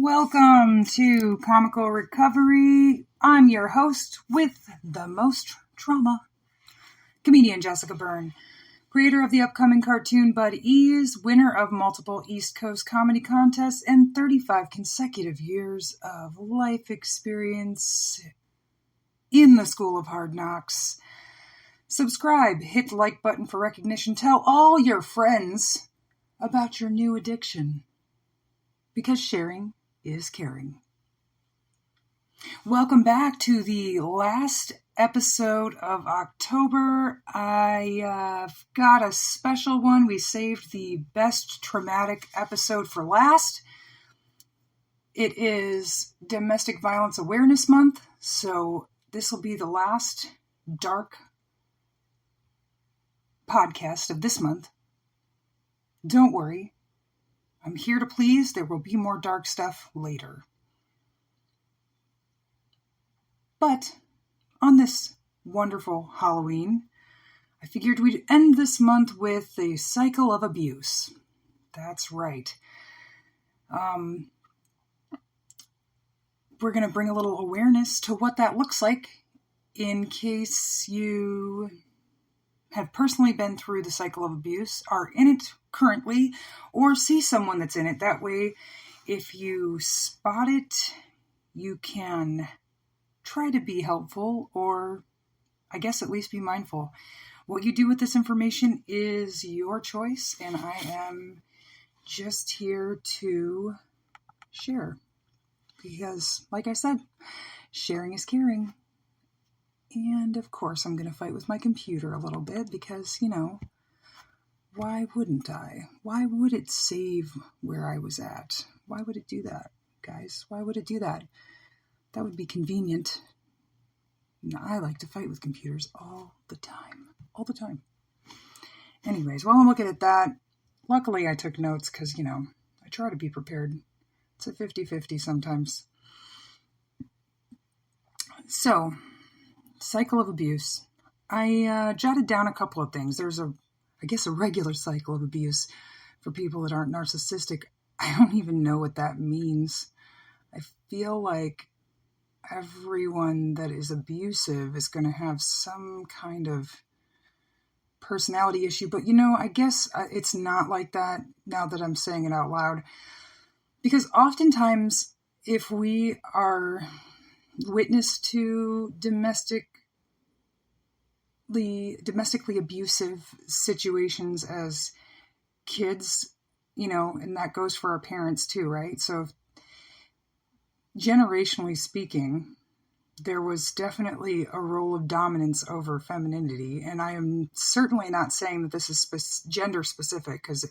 Welcome to Comical Recovery. I'm your host with the most trauma, comedian Jessica Byrne, creator of the upcoming cartoon Bud Ease, winner of multiple East Coast comedy contests, and 35 consecutive years of life experience in the School of Hard Knocks. Subscribe, hit the like button for recognition, tell all your friends about your new addiction, because sharing is caring. Welcome back to the last episode of October. I've got a special one. We saved the best traumatic episode for last. It is Domestic Violence Awareness Month, so this will be the last dark podcast of this month. Don't worry. I'm here to please. There will be more dark stuff later. But on this wonderful Halloween, I figured we'd end this month with the cycle of abuse. That's right. We're going to bring a little awareness to what that looks like in case you have personally been through the cycle of abuse, are in it currently, or see someone that's in it. That way, if you spot it, you can try to be helpful, or I guess at least be mindful. What you do with this information is your choice, and I am just here to share. Because, like I said, sharing is caring. And, of course, I'm going to fight with my computer a little bit because, why wouldn't I? Why would it save where I was at? Why would it do that, guys? Why would it do that? That would be convenient. I like to fight with computers all the time. All the time. Anyways, while I'm looking at that, luckily I took notes because, I try to be prepared. It's a 50-50 sometimes. So, cycle of abuse. I jotted down a couple of things. There's a regular cycle of abuse for people that aren't narcissistic. I don't even know what that means. I feel like everyone that is abusive is going to have some kind of personality issue. But, I guess it's not like that now that I'm saying it out loud. Because oftentimes, if we are witness to domestically abusive situations as kids, and that goes for our parents too, right? So generationally speaking, there was definitely a role of dominance over femininity. And I am certainly not saying that this is gender specific, because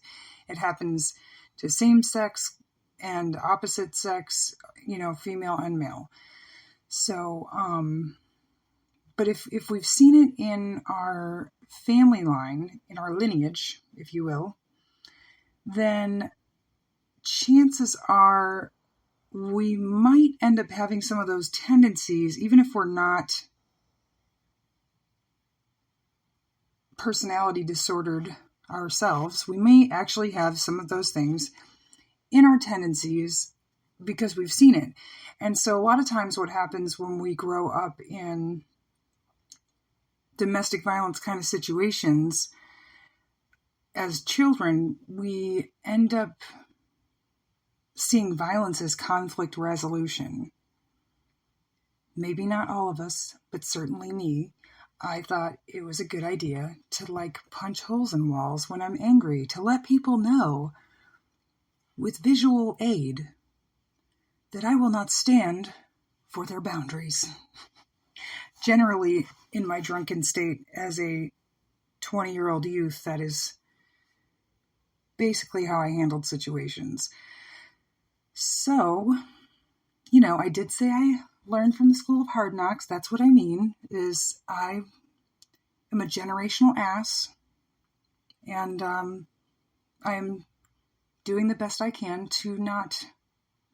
it happens to same sex and opposite sex, female and male. So, but if we've seen it in our family line, in our lineage, if you will, then chances are we might end up having some of those tendencies, even if we're not personality disordered ourselves. We may actually have some of those things in our tendencies because we've seen it. And so a lot of times what happens when we grow up in domestic violence kind of situations as children, we end up seeing violence as conflict resolution. Maybe not all of us, but certainly me. I thought it was a good idea to punch holes in walls when I'm angry, to let people know with visual aid that I will not stand for their boundaries. Generally, in my drunken state as a 20-year-old youth, that is basically how I handled situations. So, I did say I learned from the School of Hard Knocks. That's what I mean, is I am a generational ass, and I am doing the best I can to not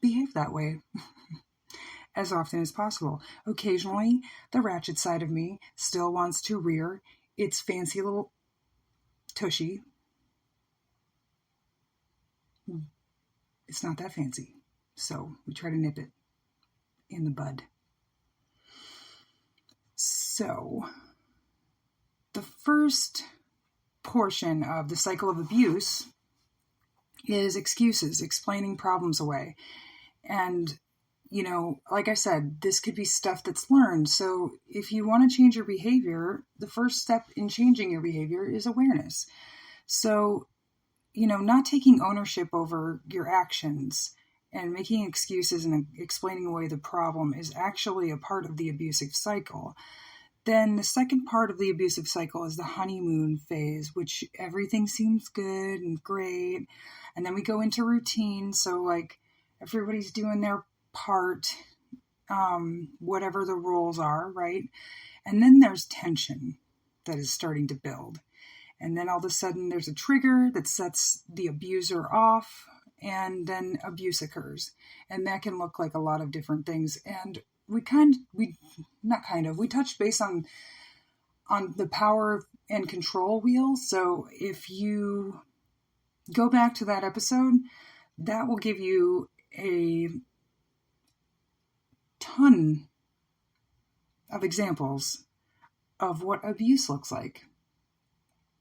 behave that way as often as possible. Occasionally, the ratchet side of me still wants to rear its fancy little tushy. It's not that fancy. So we try to nip it in the bud. So the first portion of the cycle of abuse is excuses, explaining problems away. And, like I said, this could be stuff that's learned. So if you want to change your behavior, the first step in changing your behavior is awareness. So, not taking ownership over your actions and making excuses and explaining away the problem is actually a part of the abusive cycle. Then the second part of the abusive cycle is the honeymoon phase, which everything seems good and great. And then we go into routine. So like everybody's doing their part, whatever the rules are, right? And then there's tension that is starting to build. And then all of a sudden there's a trigger that sets the abuser off, and then abuse occurs. And that can look like a lot of different things. And we touched base on the power and control wheel. So if you go back to that episode, that will give you a ton of examples of what abuse looks like.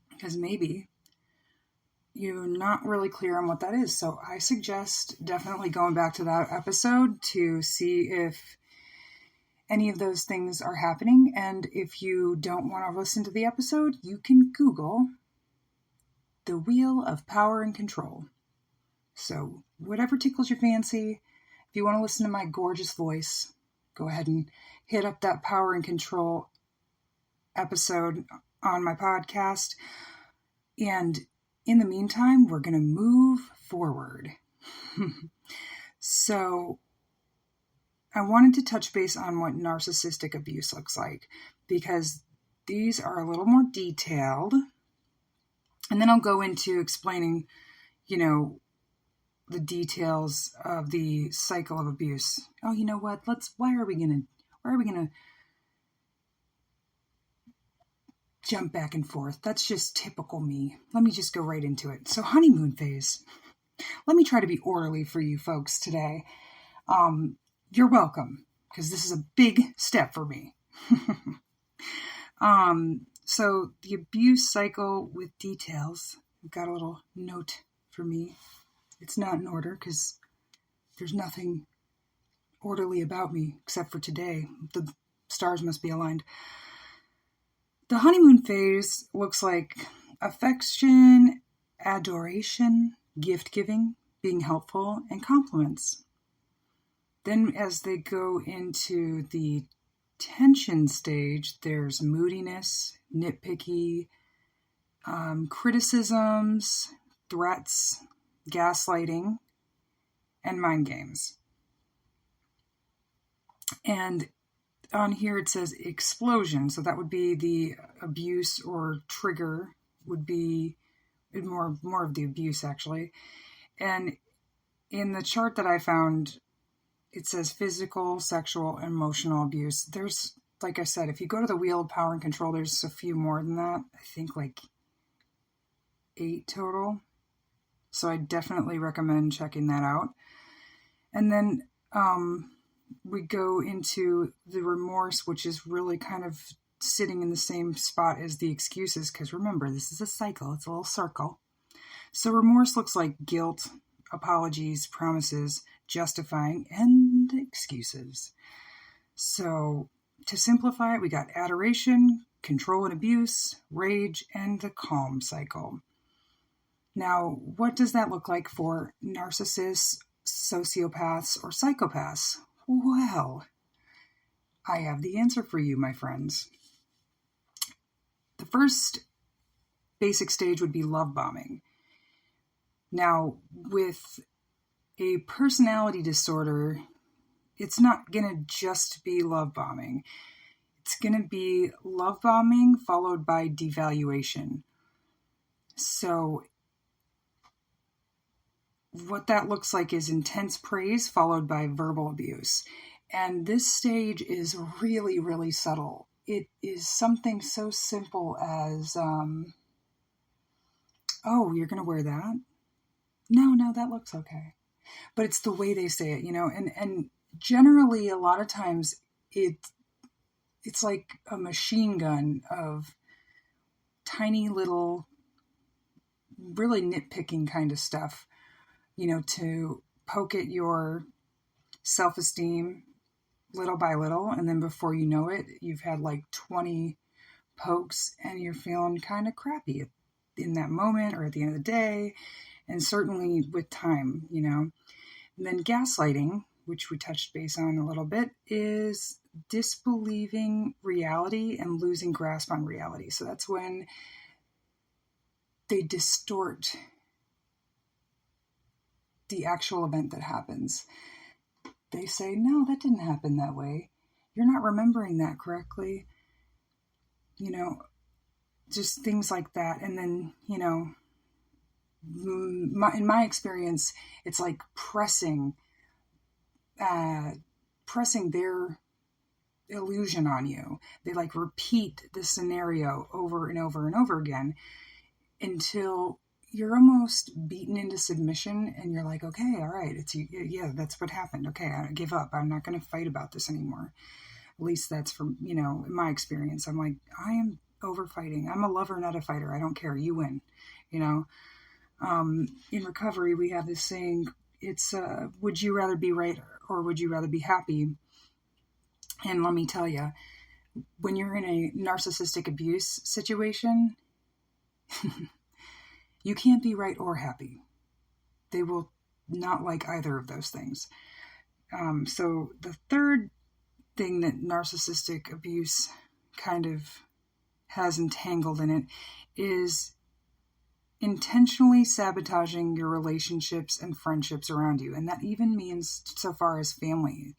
Because maybe you're not really clear on what that is. So I suggest definitely going back to that episode to see if any of those things are happening. And if you don't want to listen to the episode, you can Google the Wheel of Power and Control. So whatever tickles your fancy, if you want to listen to my gorgeous voice, go ahead and hit up that Power and Control episode on my podcast. And in the meantime, we're going to move forward. So I wanted to touch base on what narcissistic abuse looks like, because these are a little more detailed. And then I'll go into explaining, the details of the cycle of abuse. Oh, you know what? Why are we going to jump back and forth? That's just typical me. Let me just go right into it. So honeymoon phase. Let me try to be orderly for you folks today. You're welcome, because this is a big step for me. So the abuse cycle with details. I've got a little note for me. It's not in order because there's nothing orderly about me except for today. The stars must be aligned. The honeymoon phase looks like affection, adoration, gift giving, being helpful, and compliments. Then as they go into the tension stage, there's moodiness, nitpicky, criticisms, threats, gaslighting, and mind games. And on here it says explosion. So that would be the abuse, or trigger would be more of the abuse actually. And in the chart that I found, it says physical, sexual, emotional abuse. There's, like I said, if you go to the Wheel of Power and Control, there's a few more than that. I think like 8 total. So I definitely recommend checking that out. And then we go into the remorse, which is really kind of sitting in the same spot as the excuses. Because remember, this is a cycle. It's a little circle. So remorse looks like guilt, apologies, promises, justifying, and excuses. So to simplify it, we got adoration, control and abuse, rage, and the calm cycle. Now, what does that look like for narcissists, sociopaths, or psychopaths? Well, I have the answer for you, my friends. The first basic stage would be love bombing. Now, with a personality disorder, it's not going to just be love bombing. It's going to be love bombing followed by devaluation. So what that looks like is intense praise followed by verbal abuse. And this stage is really, really subtle. It is something so simple as, oh, you're going to wear that? No, that looks okay. but it's the way they say it, and generally a lot of times it's like a machine gun of tiny little, really nitpicking kind of stuff, to poke at your self-esteem little by little. And then before you know it, you've had like 20 pokes and you're feeling kind of crappy in that moment or at the end of the day. And certainly with time, And then gaslighting, which we touched base on a little bit, is disbelieving reality and losing grasp on reality. So that's when they distort the actual event that happens. They say, no, that didn't happen that way. You're not remembering that correctly. Just things like that. And then, in my experience, it's like pressing their illusion on you. They like repeat the scenario over and over and over again until you're almost beaten into submission and you're like, okay, all right, yeah, that's what happened. Okay, I give up. I'm not going to fight about this anymore. At least that's from, in my experience. I'm like, I am over fighting. I'm a lover, not a fighter. I don't care. You win, In recovery, we have this saying, it's, would you rather be right or would you rather be happy? And let me tell you, when you're in a narcissistic abuse situation, you can't be right or happy. They will not like either of those things. So the third thing that narcissistic abuse kind of has entangled in it is intentionally sabotaging your relationships and friendships around you. And that even means so far as family.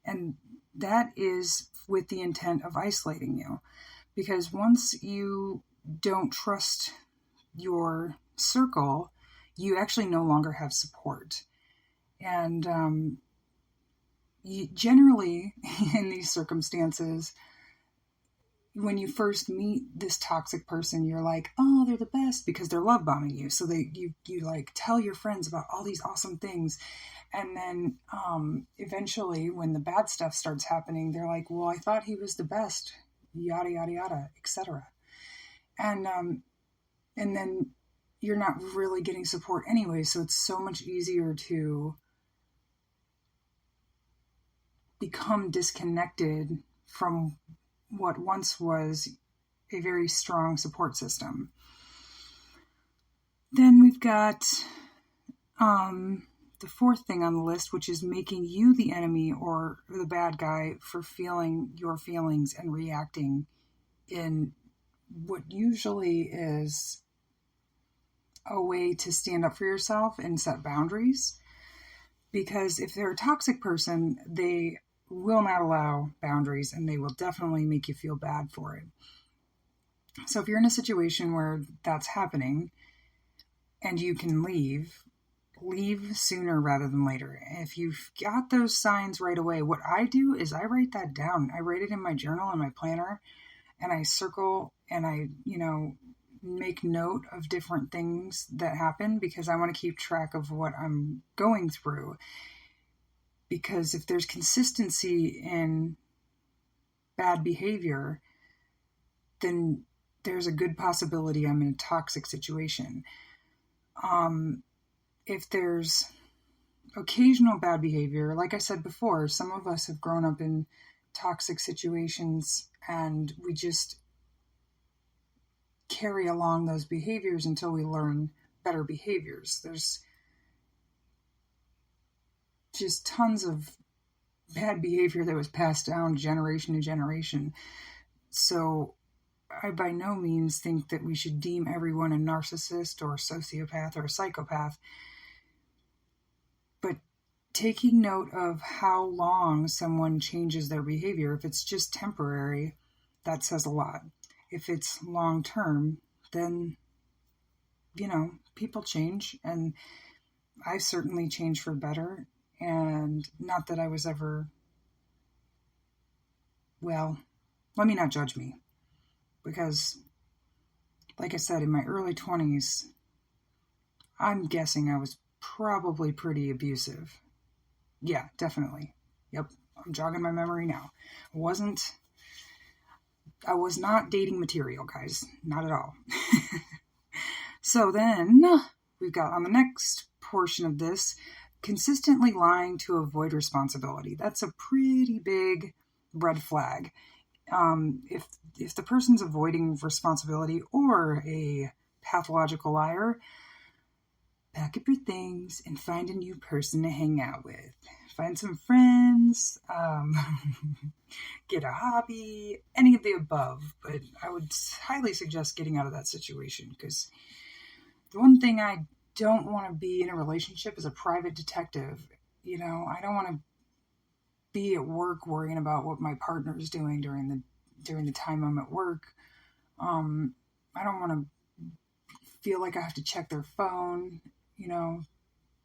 And that is with the intent of isolating you. Because once you don't trust your circle, you actually no longer have support. And you generally, in these circumstances, when you first meet this toxic person, you're like, oh, they're the best because they're love bombing you. So you like tell your friends about all these awesome things. And then eventually when the bad stuff starts happening, they're like, well, I thought he was the best, yada, yada, yada, etc. And then you're not really getting support anyway. So it's so much easier to become disconnected from what once was a very strong support system. Then we've got the fourth thing on the list, which is making you the enemy or the bad guy for feeling your feelings and reacting in what usually is a way to stand up for yourself and set boundaries. Because if they're a toxic person, they will not allow boundaries and they will definitely make you feel bad for it. So if you're in a situation where that's happening and you can leave sooner rather than later. If you've got those signs right away, what I do is I write that down. I write it in my journal and my planner, and I circle and I, make note of different things that happen because I want to keep track of what I'm going through. Because if there's consistency in bad behavior, then there's a good possibility I'm in a toxic situation. If there's occasional bad behavior, like I said before, some of us have grown up in toxic situations and we just carry along those behaviors until we learn better behaviors. There's just tons of bad behavior that was passed down generation to generation. So I by no means think that we should deem everyone a narcissist or a sociopath or a psychopath. But taking note of how long someone changes their behavior, if it's just temporary, that says a lot. If it's long term, then, people change. And I've certainly changed for better. And not that I was ever, well, let me not judge me. Because, like I said, in my early 20s, I'm guessing I was probably pretty abusive. Yeah, definitely. Yep, I'm jogging my memory now. I was not dating material, guys. Not at all. So then we've got on the next portion of this, consistently lying to avoid responsibility. That's a pretty big red flag. If the person's avoiding responsibility or a pathological liar, pack up your things and find a new person to hang out with. Find some friends, get a hobby, any of the above. But I would highly suggest getting out of that situation, because the one thing I don't want to be in a relationship is a private detective. I don't want to be at work worrying about what my partner is doing during the time I'm at work. I don't want to feel like I have to check their phone.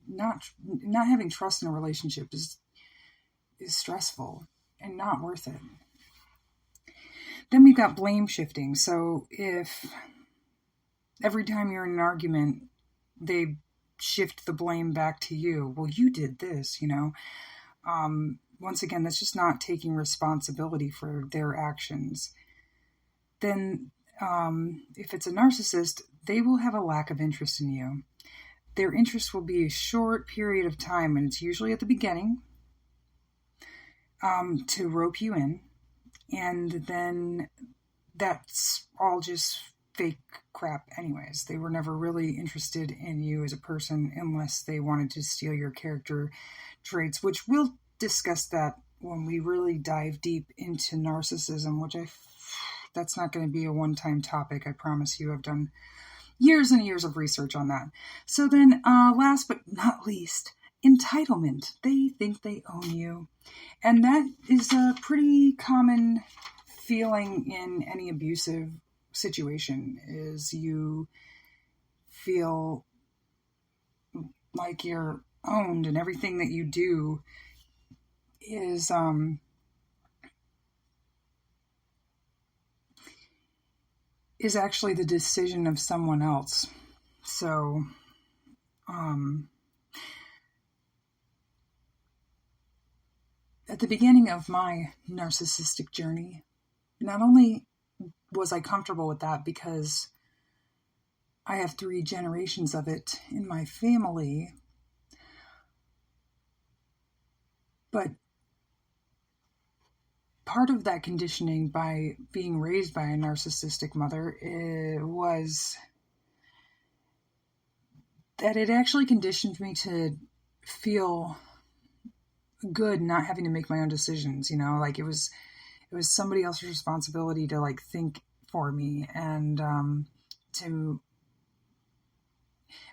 Not having trust in a relationship is stressful and not worth it. Then we've got blame shifting. So if every time you're in an argument, they shift the blame back to you. Well, you did this, once again, that's just not taking responsibility for their actions. Then if it's a narcissist, they will have a lack of interest in you. Their interest will be a short period of time, and it's usually at the beginning, to rope you in. And then that's all just fake crap anyways. They were never really interested in you as a person unless they wanted to steal your character traits, which we'll discuss that when we really dive deep into narcissism, that's not going to be a one-time topic. I promise you. I've done years and years of research on that. So then, last but not least, entitlement. They think they own you. And that is a pretty common feeling in any abusive situation, is you feel like you're owned and everything that you do is actually the decision of someone else. So at the beginning of my narcissistic journey, not only was I comfortable with that because I have 3 generations of it in my family, but part of that conditioning by being raised by a narcissistic mother was that it actually conditioned me to feel good not having to make my own decisions. Like it was somebody else's responsibility to think for me and to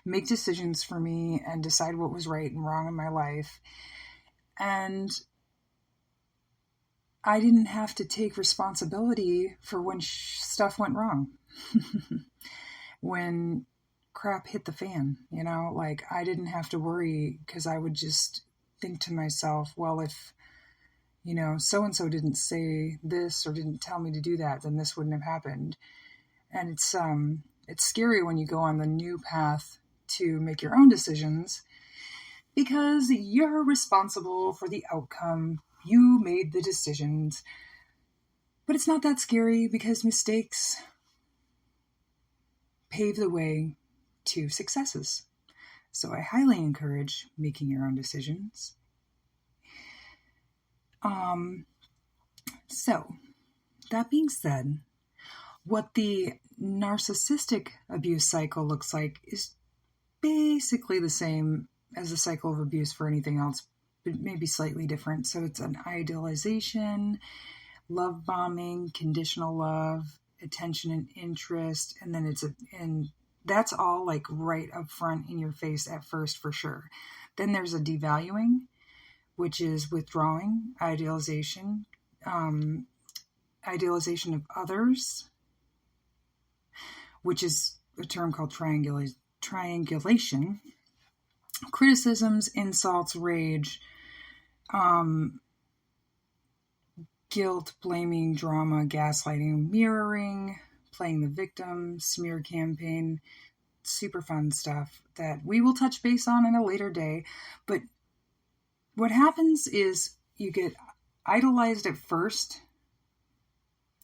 make decisions for me and decide what was right and wrong in my life. And I didn't have to take responsibility for when stuff went wrong. When crap hit the fan, I didn't have to worry, because I would just think to myself, well, if, so-and-so didn't say this or didn't tell me to do that, then this wouldn't have happened. And it's scary when you go on the new path to make your own decisions, because you're responsible for the outcome. You made the decisions. But it's not that scary, because mistakes pave the way to successes. So I highly encourage making your own decisions. So that being said, what the narcissistic abuse cycle looks like is basically the same as the cycle of abuse for anything else, but maybe slightly different. So it's an idealization, love bombing, conditional love, attention and interest, and then and that's all right up front in your face at first, for sure. Then there's a devaluing, which is withdrawing, idealization of others, which is a term called triangulation, criticisms, insults, rage, guilt, blaming, drama, gaslighting, mirroring, playing the victim, smear campaign, super fun stuff that we will touch base on in a later day. But what happens is you get idolized at first.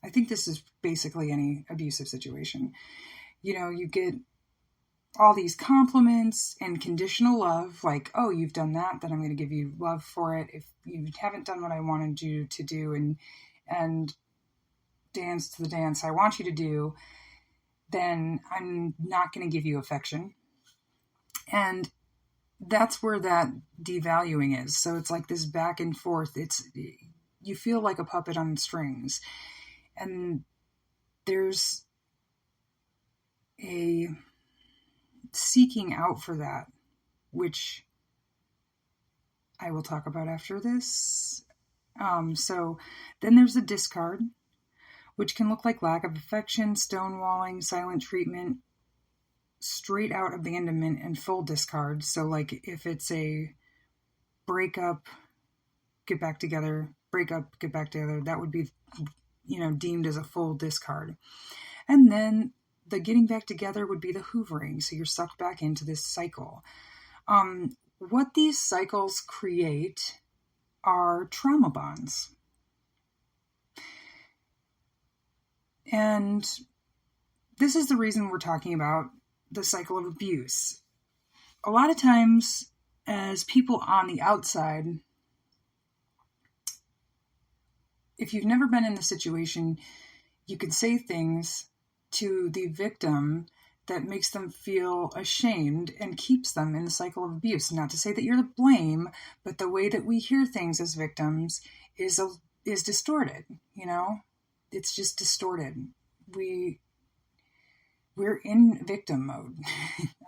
I think this is basically any abusive situation. You get all these compliments and conditional love, like, oh, you've done that, then I'm going to give you love for it. If you haven't done what I wanted you to do and dance to the dance I want you to do, then I'm not going to give you affection. And that's where that devaluing is. So it's like this back and forth. You feel like a puppet on strings. And there's a seeking out for that, which I will talk about after this. So then there's a discard, which can look like lack of affection, stonewalling, silent treatment, straight out abandonment, and full discard. So like if it's a breakup, get back together, break up, get back together, that would be, deemed as a full discard. And then the getting back together would be the hoovering. So you're sucked back into this cycle. What these cycles create are trauma bonds. And this is the reason we're talking about the cycle of abuse. A lot of times, as people on the outside, if you've never been in the situation, you can say things to the victim that makes them feel ashamed and keeps them in the cycle of abuse. Not to say that you're to blame, but the way that we hear things as victims is distorted, It's just distorted. We're in victim mode.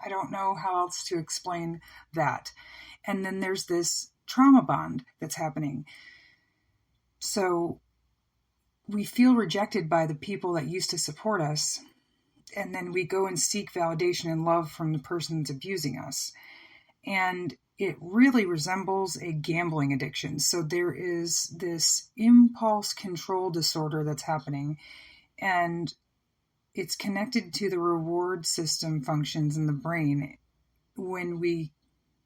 I don't know how else to explain that. And then there's this trauma bond that's happening. So we feel rejected by the people that used to support us. And then we go and seek validation and love from the person that's abusing us. And it really resembles a gambling addiction. So there is this impulse control disorder that's happening. And it's connected to the reward system functions in the brain. When we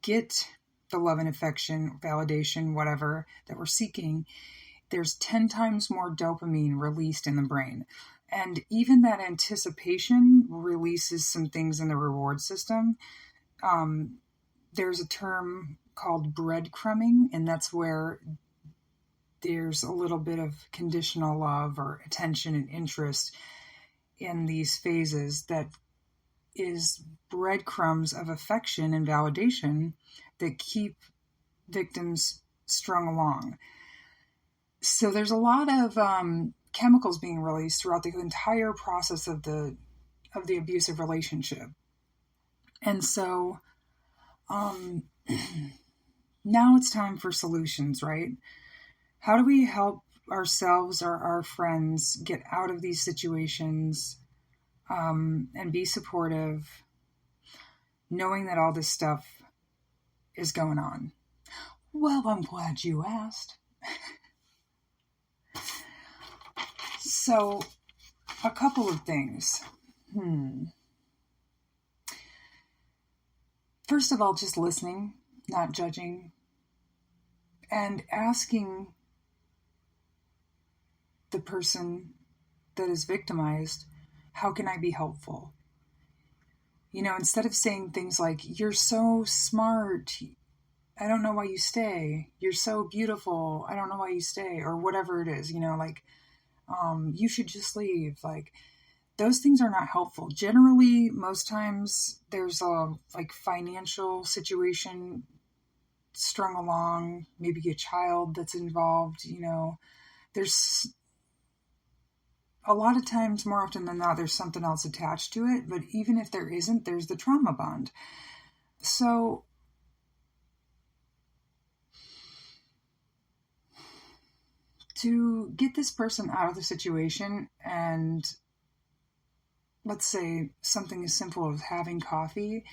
get the love and affection, validation, whatever that we're seeking, there's 10 times more dopamine released in the brain. And even that anticipation releases some things in the reward system. There's a term called breadcrumbing, and that's where there's a little bit of conditional love or attention and interest in these phases that is breadcrumbs of affection and validation that keep victims strung along. So there's a lot of chemicals being released throughout the entire process of the abusive relationship. And so now it's time for solutions, right? How do we help ourselves or our friends get out of these situations and be supportive, knowing that all this stuff is going on? Well, I'm glad you asked. So, a couple of things. First of all, just listening, not judging, and asking the person that is victimized, how can I be helpful? Instead of saying things like, you're so smart, I don't know why you stay. You're so beautiful, I don't know why you stay, or whatever it is, you should just leave. Like, those things are not helpful. Generally, most times there's a financial situation strung along, maybe a child that's involved, there's a lot of times, more often than not, there's something else attached to it. But even if there isn't, there's the trauma bond. So to get this person out of the situation, and let's say something as simple as having coffee,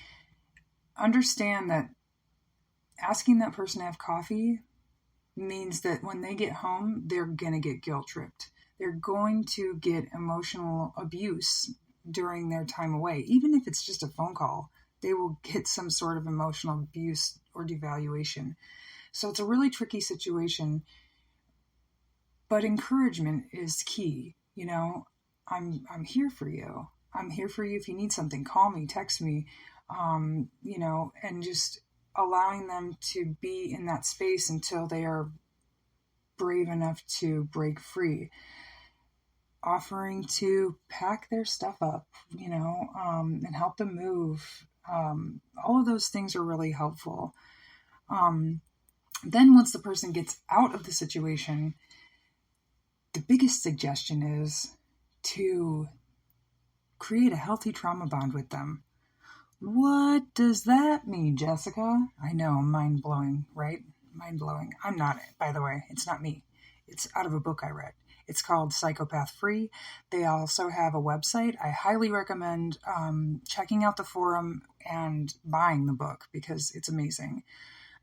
understand that asking that person to have coffee means that when they get home, they're going to get guilt tripped. They're going to get emotional abuse during their time away. Even if it's just a phone call, they will get some sort of emotional abuse or devaluation. So it's a really tricky situation, but encouragement is key. I'm here for you. I'm here for you. If you need something, call me, text me, and just allowing them to be in that space until they are brave enough to break free. Offering to pack their stuff up, and help them move. All of those things are really helpful. Then once the person gets out of the situation, the biggest suggestion is to create a healthy trauma bond with them. What does that mean, Jessica? I know, mind-blowing, right? Mind-blowing. I'm not, by the way. It's not me. It's out of a book I read. It's called Psychopath Free. They also have a website. I highly recommend checking out the forum and buying the book because it's amazing.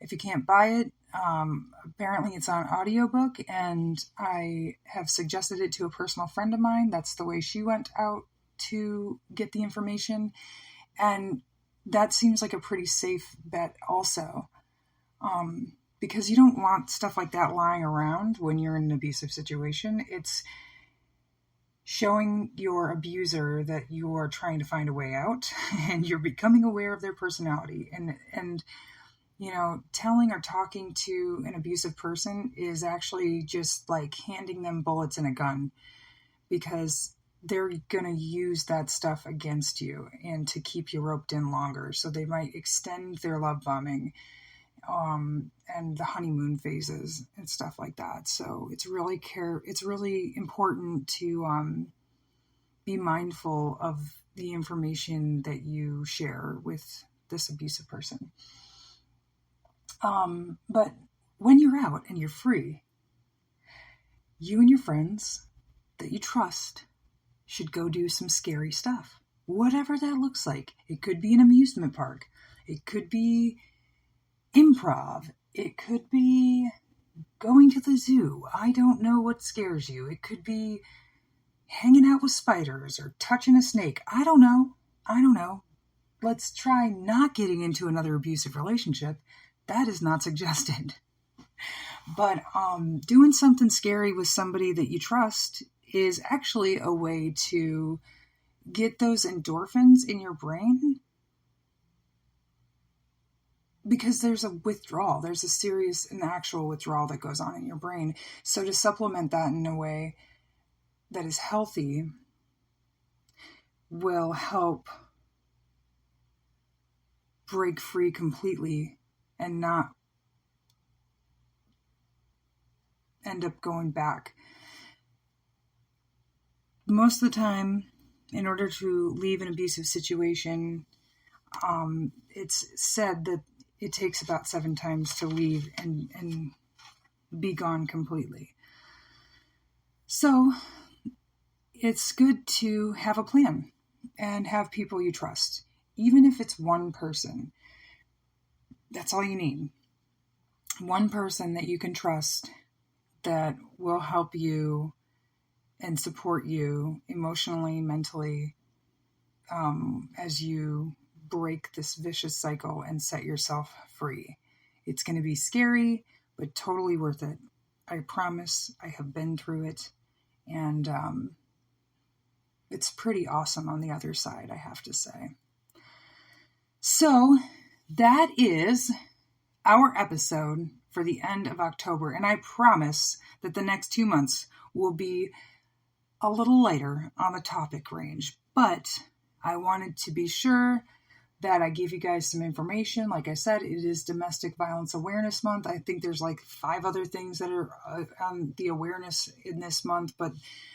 If you can't buy it, apparently it's on audiobook, and I have suggested it to a personal friend of mine. That's the way she went out to get the information. And that seems like a pretty safe bet also. Because you don't want stuff like that lying around when you're in an abusive situation. It's showing your abuser that you are trying to find a way out and you're becoming aware of their personality. And telling or talking to an abusive person is actually just like handing them bullets in a gun, because they're going to use that stuff against you and to keep you roped in longer. So they might extend their love bombing and the honeymoon phases and stuff like that. So it's really important to be mindful of the information that you share with this abusive person. But when you're out and you're free, you and your friends that you trust should go do some scary stuff, whatever that looks like. It could be an amusement park. It could be improv. It could be going to the zoo. I don't know what scares you. It could be hanging out with spiders or touching a snake. I don't know. Let's try not getting into another abusive relationship. That is not suggested. But doing something scary with somebody that you trust is actually a way to get those endorphins in your brain, because there's a withdrawal. There's a serious and actual withdrawal that goes on in your brain. So to supplement that in a way that is healthy will help break free completely and not end up going back. Most of the time, in order to leave an abusive situation, it's said that it takes about 7 times to leave and be gone completely. So it's good to have a plan and have people you trust. Even if it's one person, that's all you need. One person that you can trust that will help you and support you emotionally, mentally, as you break this vicious cycle and set yourself free. It's going to be scary, but totally worth it. I promise. I have been through it, and it's pretty awesome on the other side, I have to say. So that is our episode for the end of October, and I promise that the next 2 months will be a little lighter on the topic range, but I wanted to be sure that I gave you guys some information. Like I said, it is Domestic Violence Awareness Month. I think there's like 5 other things that are on the awareness in this month, but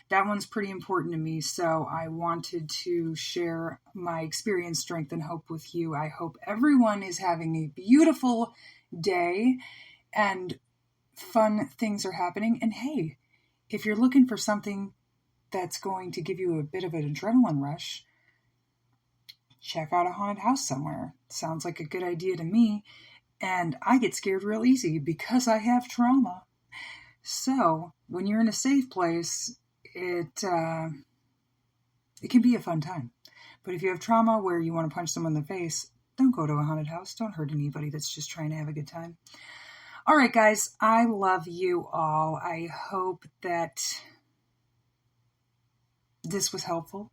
that one's pretty important to me. So I wanted to share my experience, strength, and hope with you. I hope everyone is having a beautiful day and fun things are happening. And hey, if you're looking for something that's going to give you a bit of an adrenaline rush, check out a haunted house somewhere. Sounds like a good idea to me. And I get scared real easy because I have trauma. So when you're in a safe place, it can be a fun time. But if you have trauma where you want to punch someone in the face, don't go to a haunted house. Don't hurt anybody that's just trying to have a good time. All right, guys, I love you all. I hope that this was helpful.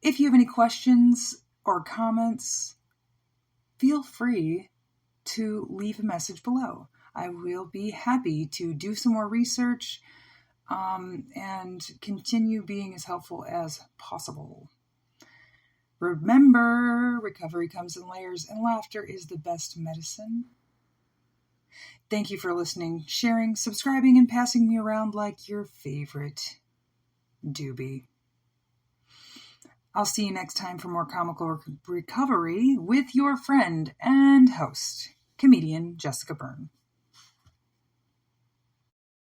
If you have any questions or comments, feel free to leave a message below. I will be happy to do some more research and continue being as helpful as possible. Remember, recovery comes in layers, and laughter is the best medicine. Thank you for listening, sharing, subscribing, and passing me around like your favorite doobie. I'll see you next time for more comical recovery with your friend and host, comedian Jessica Byrne.